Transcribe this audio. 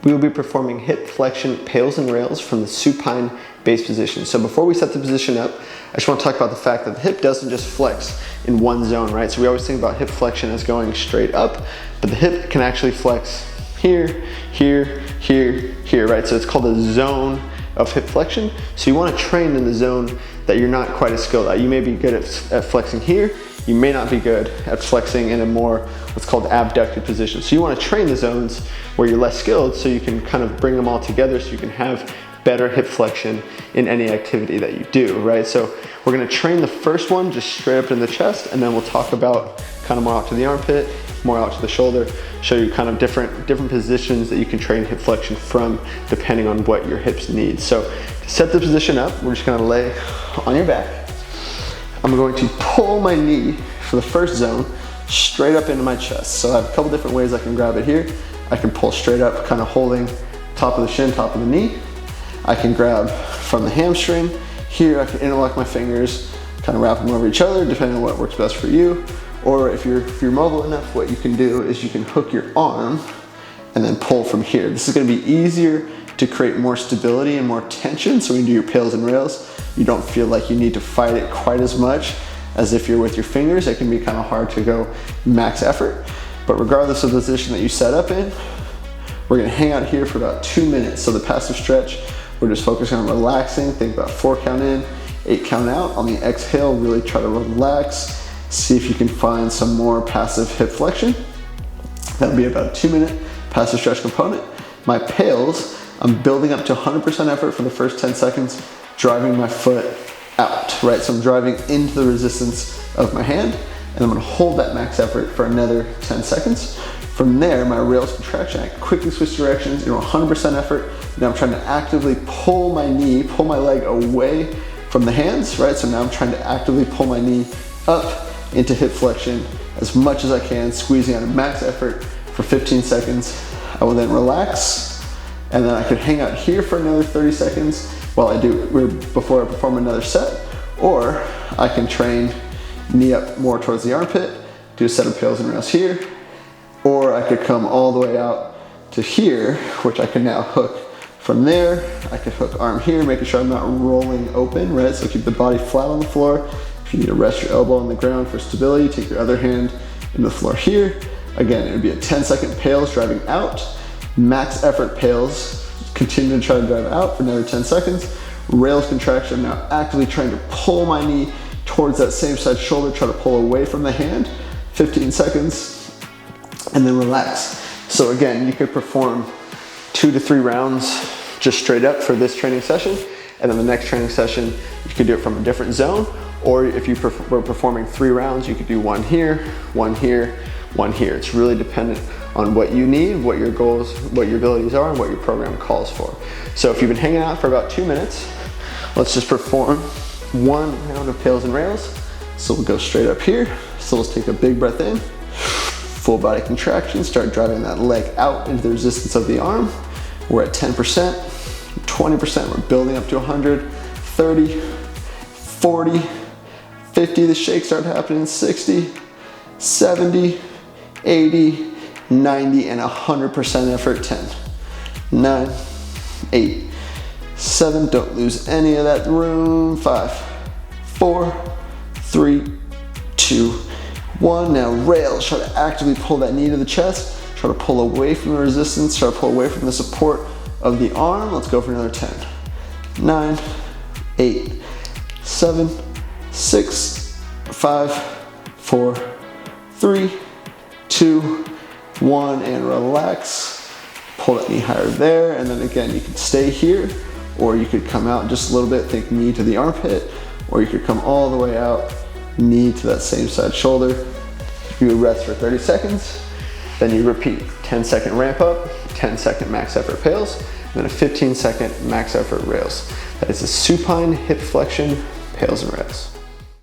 we will be performing hip flexion pails and rails from the supine base position. So before we set the position up, I just want to talk about the fact that the hip doesn't just flex in one zone, right? So we always think about hip flexion as going straight up, but the hip can actually flex here, here, here, here, right? So it's called a zone of hip flexion. So you want to train in the zone that you're not quite as skilled at. You may be good at flexing here, you may not be good at flexing in a more what's called abducted position. So you want to train the zones where you're less skilled so you can kind of bring them all together so you can have better hip flexion in any activity that you do, right? So we're gonna train the first one just straight up in the chest, and then we'll talk about kind of more out to the armpit, more out to the shoulder, show you kind of different positions that you can train hip flexion from depending on what your hips need. So to set the position up, we're just gonna lay on your back. I'm going to pull my knee for the first zone straight up into my chest. So I have a couple different ways I can grab it here. I can pull straight up, kind of holding top of the shin, top of the knee. I can grab from the hamstring. Here I can interlock my fingers, kind of wrap them over each other, depending on what works best for you. Or if you're mobile enough, what you can do is you can hook your arm and then pull from here. This is gonna be easier to create more stability and more tension. So when you do your pails and rails, you don't feel like you need to fight it quite as much as if you're with your fingers. It can be kind of hard to go max effort. But regardless of the position that you set up in, we're gonna hang out here for about 2 minutes. So the passive stretch, we're just focusing on relaxing. Think about 4 count in, 8 count out. On the exhale, really try to relax. See if you can find some more passive hip flexion. That'll be about a 2-minute passive stretch component. My pails, I'm building up to 100% effort for the first 10 seconds, driving my foot out, right? So I'm driving into the resistance of my hand, and I'm gonna hold that max effort for another 10 seconds. From there, my rails contraction, I quickly switch directions, 100% effort. Now I'm trying to actively pull my knee, pull my leg away from the hands, right? So now I'm trying to actively pull my knee up into hip flexion as much as I can, squeezing out a max effort for 15 seconds. I will then relax, and then I could hang out here for another 30 seconds while I do, before I perform another set, or I can train knee up more towards the armpit, do a set of pails and rails here, or I could come all the way out to here, which I can now hook from there. I could hook arm here, making sure I'm not rolling open, right? So keep the body flat on the floor. If you need to rest your elbow on the ground for stability, take your other hand into the floor here. Again, it would be a 10-second pails driving out, max effort pails, continue to try to drive out for another 10 seconds. Rails contraction, now actively trying to pull my knee towards that same side shoulder, try to pull away from the hand, 15 seconds, and then relax. So again, you could perform 2 to 3 rounds just straight up for this training session, and then the next training session, you could do it from a different zone, or if you were performing 3 rounds, you could do 1 here, 1 here, 1 here. It's really dependent on what you need, what your goals, what your abilities are, and what your program calls for. So if you've been hanging out for about 2 minutes, let's just perform 1 round of pails and rails. So we'll go straight up here. So let's take a big breath in, full body contraction, start driving that leg out into the resistance of the arm. We're at 10%, 20%, we're building up to 100, 30, 40, 50, the shakes start happening, 60, 70, 80, 90, and 100% effort, 10, 9, 8, 7, don't lose any of that room, 5, 4, 3, 2, 1. Now rails, try to actively pull that knee to the chest, try to pull away from the resistance, try to pull away from the support of the arm. Let's go for another 10, 9, 8, 7, 6, 5, 4, 3, 2, 1, and relax. Pull that knee higher there, and then again, you could stay here, or you could come out just a little bit, think knee to the armpit, or you could come all the way out, knee to that same side shoulder. You would rest for 30 seconds, then you repeat 10-second ramp up, 10-second max effort pails, and then a 15-second max effort rails. That is a supine hip flexion pails and rails.